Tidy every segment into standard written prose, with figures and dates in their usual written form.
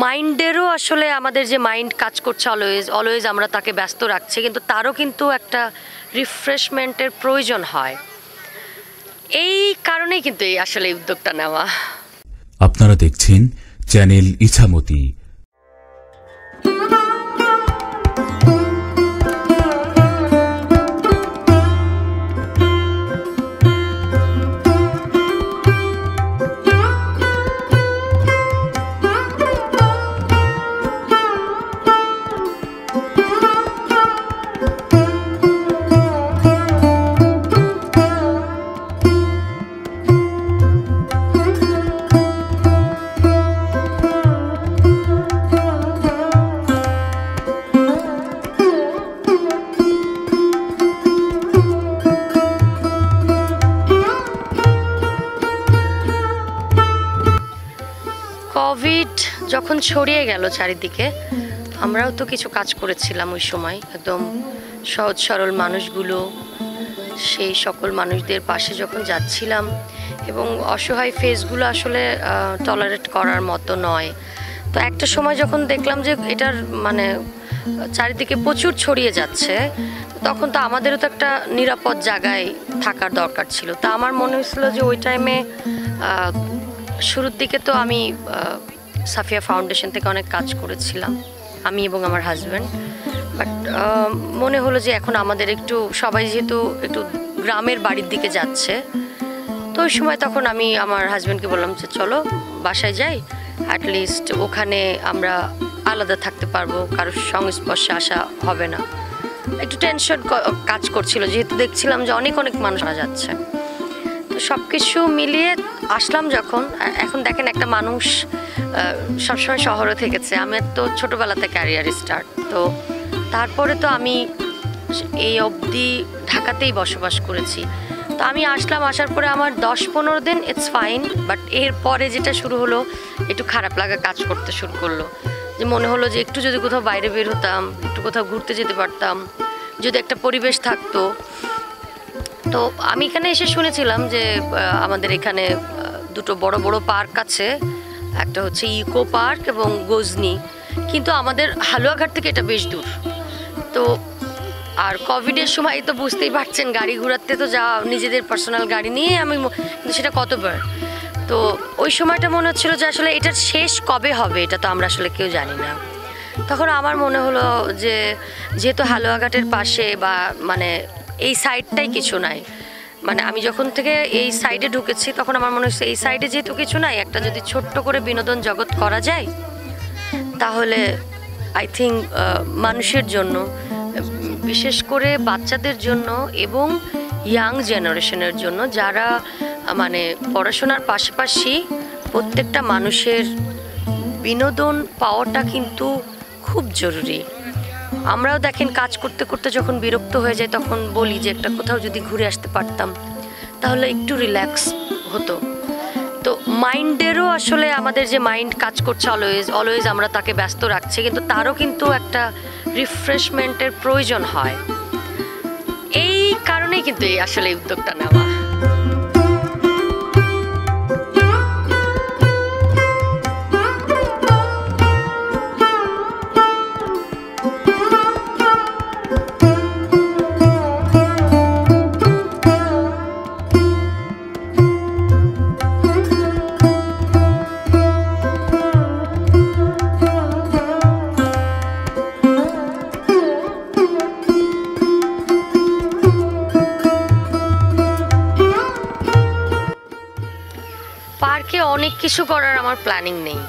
মাইন্ডেরও আসলে আমাদের যে মাইন্ড কাজ করছে অলওয়েজ আমরা তাকে ব্যস্ত রাখছি, কিন্তু তারও কিন্তু একটা রিফ্রেশমেন্টের প্রয়োজন হয়। এই কারণেই কিন্তু এই আসলে উদ্যোগটা নেওয়া। আপনারা দেখছেন চ্যানেল ইছামতি। কোভিড যখন ছড়িয়ে গেল চারিদিকে, আমরাও তো কিছু কাজ করেছিলাম ওই সময়। একদম সহজ সরল মানুষগুলো, সেই সকল মানুষদের পাশে যখন যাচ্ছিলাম, এবং অসহায় ফেসগুলো আসলে টলারেট করার মতো নয়। তো একটা সময় যখন দেখলাম যে এটার মানে চারিদিকে প্রচুর ছড়িয়ে যাচ্ছে, তখন তো আমাদেরও তো একটা নিরাপদ জায়গায় থাকার দরকার ছিল। তা আমার মনে হয়েছিল যে ওই টাইমে শুরুর দিকে তো আমি সাফিয়া ফাউন্ডেশন থেকে অনেক কাজ করেছিলাম, আমি এবং আমার হাজব্যান্ড। বাট মনে হলো যে এখন আমাদের একটু সবাই যেহেতু একটু গ্রামের বাড়ির দিকে যাচ্ছে, তো ওই সময় তখন আমি আমার হাজব্যান্ডকে বললাম যে চলো বাসায় যাই, অ্যাটলিস্ট ওখানে আমরা আলাদা থাকতে পারবো, কারোর সংস্পর্শে আসা হবে না। একটু টেনশন কাজ করছিল, যেহেতু দেখছিলাম যে অনেক মানুষ মারা যাচ্ছে। তো সব কিছু মিলিয়ে আসলাম যখন। এখন দেখেন, একটা মানুষ সবসময় শহরে থেকেছে, আমার তো ছোটোবেলাতে ক্যারিয়ার স্টার্ট, তো তারপরে তো আমি এই অবধি ঢাকাতেই বসবাস করেছি। তো আমি আসলাম, আসার পরে আমার 10-15 দিন ইটস ফাইন, বাট এরপরে যেটা শুরু হলো, একটু খারাপ লাগা কাজ করতে শুরু করলো। যে মনে হলো যে একটু যদি কোথাও বাইরে বের হতাম, একটু কোথাও ঘুরতে যেতে পারতাম, যদি একটা পরিবেশ থাকতো। তো আমি এখানে এসে শুনেছিলাম যে আমাদের এখানে দুটো বড় বড় পার্ক আছে, একটা হচ্ছে ইকো পার্ক এবং গজনি, কিন্তু আমাদের হালুয়াঘাট থেকে এটা বেশ দূর। তো আর কোভিডের সময় তো বুঝতেই পারছেন, গাড়ি ঘোরাতে তো যা নিজেদের পার্সোনাল গাড়ি নিয়ে আমি, কিন্তু সেটা কতবার। তো ওই সময়টা মনে হচ্ছিল যে আসলে এটার শেষ কবে হবে এটা তো আমরা আসলে কেউ জানি না। তখন আমার মনে হলো যে যেহেতু হালুয়াঘাটের পাশে বা মানে এই সাইডটাই কিছু নাই, মানে আমি যখন থেকে এই সাইডে ঢুকেছি তখন আমার মনে হচ্ছে এই সাইডে যেহেতু কিছু নাই, একটা যদি ছোট্ট করে বিনোদন জগৎ করা যায়, তাহলে আই থিঙ্ক মানুষের জন্য, বিশেষ করে বাচ্চাদের জন্য এবং ইয়াং জেনারেশনের জন্য, যারা মানে পড়াশোনার পাশাপাশি প্রত্যেকটা মানুষের বিনোদন পাওয়াটা কিন্তু খুব জরুরি। আমরাও দেখেন কাজ করতে করতে যখন বিরক্ত হয়ে যায়, তখন বলি যে একটা কোথাও যদি ঘুরে আসতে পারতাম তাহলে একটু রিল্যাক্স হতো। তো মাইন্ডেরও আসলে আমাদের যে মাইন্ড কাজ করছে অলওয়েজ আমরা তাকে ব্যস্ত রাখছি, কিন্তু তারও কিন্তু একটা রিফ্রেশমেন্টের প্রয়োজন হয়। এই কারণেই কিন্তু এই আসলে উদ্যোগটা নেওয়া। পার্কে অনেক কিছু করার আমার প্ল্যানিং নেই,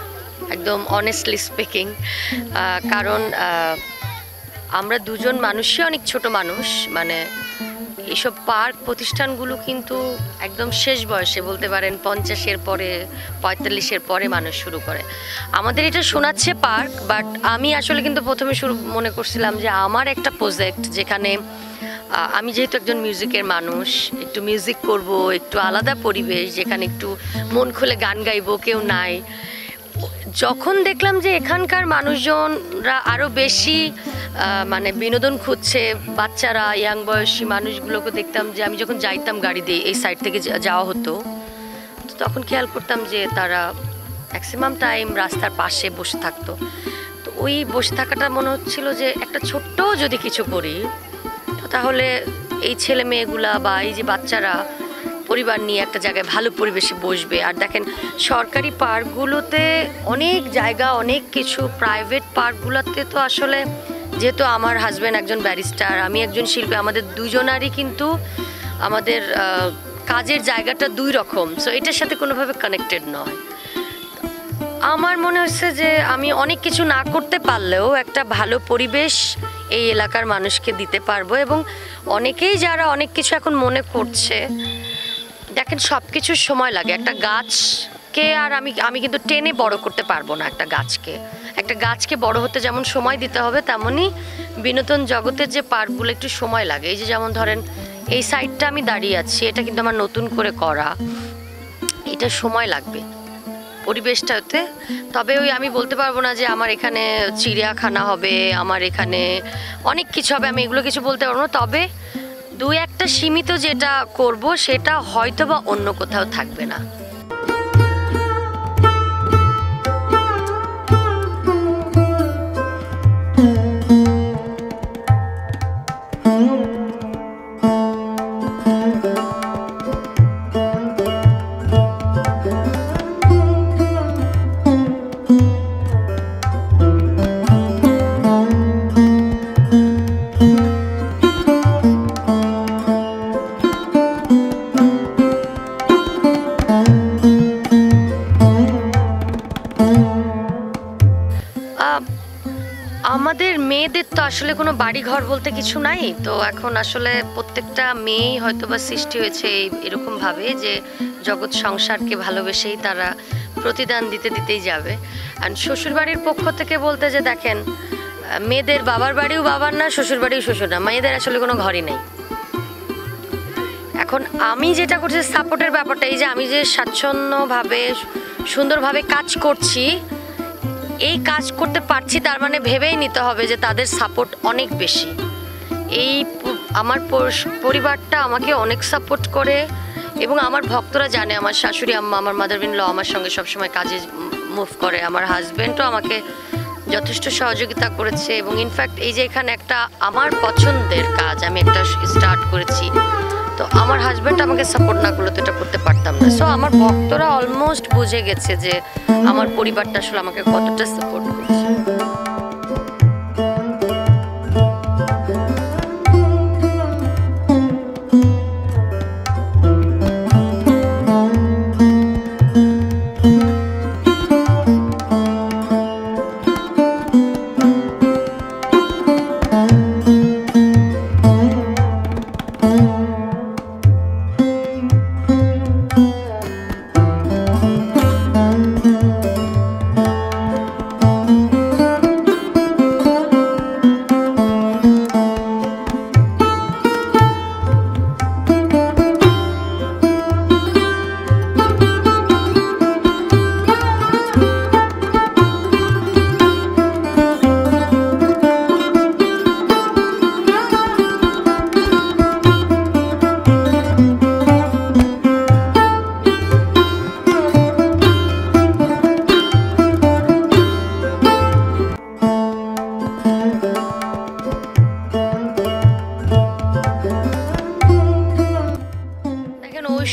একদম অনেস্টলি স্পিকিং। কারণ আমরা দুজন মানুষই অনেক ছোট মানুষ, মানে এইসব পার্ক প্রতিষ্ঠানগুলো কিন্তু একদম শেষ বয়সে, বলতে পারেন 50-এর পরে 45-এর পরে মানুষ শুরু করে। আমাদের এটা শোনাচ্ছে পার্ক, বাট আমি আসলে কিন্তু প্রথমে মনে করছিলাম যে আমার একটা প্রজেক্ট, যেখানে আমি যেহেতু একজন মিউজিকের মানুষ, একটু মিউজিক করব, একটু আলাদা পরিবেশ, যেখানে একটু মন খুলে গান গাইবো, কেউ নাই। যখন দেখলাম যে এখানকার মানুষজনরা আরও বেশি মানে বিনোদন খুঁজছে, বাচ্চারা, ইয়াং বয়সী মানুষগুলোকে দেখতাম যে আমি যখন যাইতাম গাড়ি দিয়ে এই সাইড থেকে যাওয়া হতো, তখন খেয়াল করতাম যে তারা ম্যাক্সিমাম টাইম রাস্তার পাশে বসে থাকতো। তো ওই বসে থাকাটা মনে হচ্ছিল যে একটা ছোট্ট যদি কিছু করি তো তাহলে এই ছেলে মেয়েগুলা বা এই যে বাচ্চারা পরিবার নিয়ে একটা জায়গায় ভালো পরিবেশে বসবে। আর দেখেন সরকারি পার্কগুলোতে অনেক জায়গা, অনেক কিছু, প্রাইভেট পার্কগুলোতে তো আসলে যেহেতু আমার হাজব্যান্ড একজন ব্যারিস্টার, আমি একজন শিল্পী, আমাদের দুজনারই কিন্তু আমাদের কাজের জায়গাটা দুই রকম, সো এটার সাথে কোনোভাবে কানেক্টেড নয়। আমার মনে হচ্ছে যে আমি অনেক কিছু না করতে পারলেও একটা ভালো পরিবেশ এই এলাকার মানুষকে দিতে পারবো। এবং অনেকেই যারা অনেক কিছু এখন মনে করছে, দেখেন সব কিছুর সময় লাগে। একটা গাছকে আর আমি কিন্তু টেনে বড় করতে পারবো না। একটা গাছকে বড় হতে যেমন সময় দিতে হবে, তেমনই বিনোদন জগতের যে পার্কগুলো একটু সময় লাগে। এই যে যেমন ধরেন এই সাইডটা আমি দাঁড়িয়ে আছি, এটা কিন্তু আমার নতুন করে করা, এটা সময় লাগবে পরিবেশটাতে। তবে ওই আমি বলতে পারবো না যে আমার এখানে চিড়িয়াখানা হবে, আমার এখানে অনেক কিছু হবে, আমি এগুলো কিছু বলতে পারবো না। তবে দু একটা সীমিত যেটা করব সেটা হয়তো বা অন্য কোথাও থাকবে না। আমাদের মেয়েদের তো আসলে কোনো বাড়ি ঘর বলতে কিছু নাই। তো এখন আসলে প্রত্যেকটা মেয়েই হয়তো বা সৃষ্টি হয়েছে এরকমভাবে যে জগৎ সংসারকে ভালোবেসেই তারা প্রতিদান দিতেই যাবে। আর শ্বশুরবাড়ির পক্ষ থেকে বলতে যে দেখেন, মেয়েদের বাবার বাড়িও বাবার না, শ্বশুর বাড়িও শ্বশুর না, মেয়েদের আসলে কোনো ঘরই নেই। এখন আমি যেটা করছি সাপোর্টের ব্যাপারটা, এই যে আমি যে স্বাচ্ছন্দ্যভাবে সুন্দরভাবে কাজ করছি, এই কাজ করতে পারছি, তার মানে ভেবেই নিতে হবে যে তাদের সাপোর্ট অনেক বেশি। এই আমার পরিবারটা আমাকে অনেক সাপোর্ট করে এবং আমার ভক্তরা জানে, আমার শাশুড়ি আম্মা, আমার মাদার ইন ল আমার সঙ্গে সবসময় কাজে মুভ করে, আমার হাজব্যান্ডও আমাকে যথেষ্ট সহযোগিতা করেছে। এবং ইনফ্যাক্ট এই যে এখানে একটা আমার পছন্দের কাজ আমি একটা স্টার্ট করেছি, তো আমার হাজব্যান্ড আমাকে সাপোর্ট না করলে তো এটা করতে পারতাম না। সো আমার ভক্তরা অলমোস্ট বুঝে গেছে যে আমার পরিবারটা আসলে আমাকে কতটা সাপোর্ট করছে।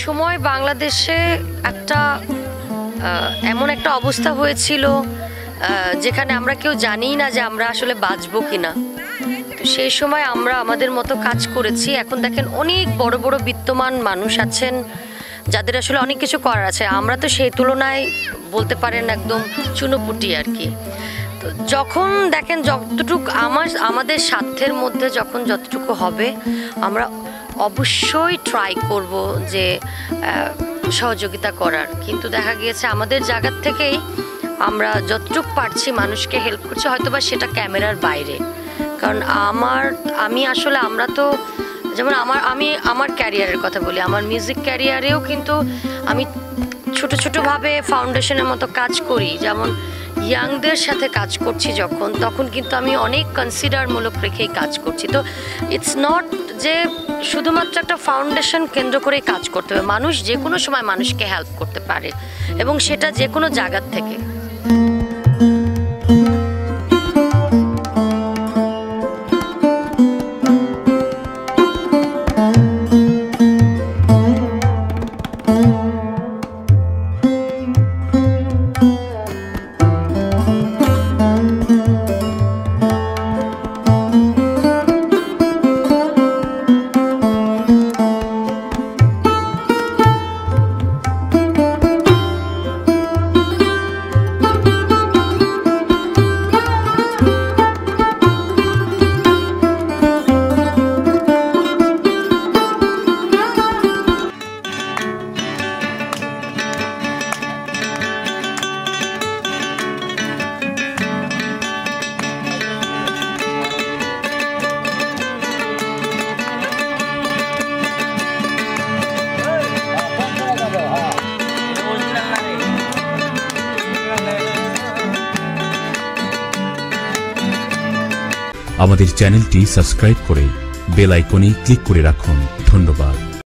সময় বাংলাদেশে একটা এমন একটা অবস্থা হয়েছিল যেখানে আমরা কেউ জানি না যে আমরা আসলে বাঁচবো কিনা। তো সেই সময় আমরা আমাদের মতো কাজ করেছি। এখন দেখেন অনেক বড় বড় বিত্তমান মানুষ আছেন যাদের আসলে অনেক কিছু করার আছে, আমরা তো সেই তুলনায় বলতে পারেন একদম চুনোপুটি আর কি। তো যখন দেখেন যতটুকু আমাদের স্বার্থের মধ্যে যখন যতটুকু হবে আমরা অবশ্যই ট্রাই করব যে সহযোগিতা করার। কিন্তু দেখা গিয়েছে আমাদের জায়গার থেকেই আমরা যতটুকু পারছি মানুষকে হেল্প করছি, হয়তো বা সেটা ক্যামেরার বাইরে। কারণ আমরা তো যেমন আমার ক্যারিয়ারের কথা বলি, আমার মিউজিক ক্যারিয়ারেও কিন্তু আমি ছোটোভাবে ফাউন্ডেশনের মতো কাজ করি। যেমন ইয়াংদের সাথে কাজ করছি তখন কিন্তু আমি অনেক কনসিডারমূলক রেখেই কাজ করছি। তো ইটস নট যে শুধুমাত্র একটা ফাউন্ডেশন কেন্দ্র করে কাজ করতে হবে। মানুষ যে কোনো সময় মানুষকে হেল্প করতে পারে এবং সেটা যে কোনো জায়গার থেকে। আমাদের চ্যানেলটি সাবস্ক্রাইব করে বেল আইকনে ক্লিক করে রাখুন। ধন্যবাদ।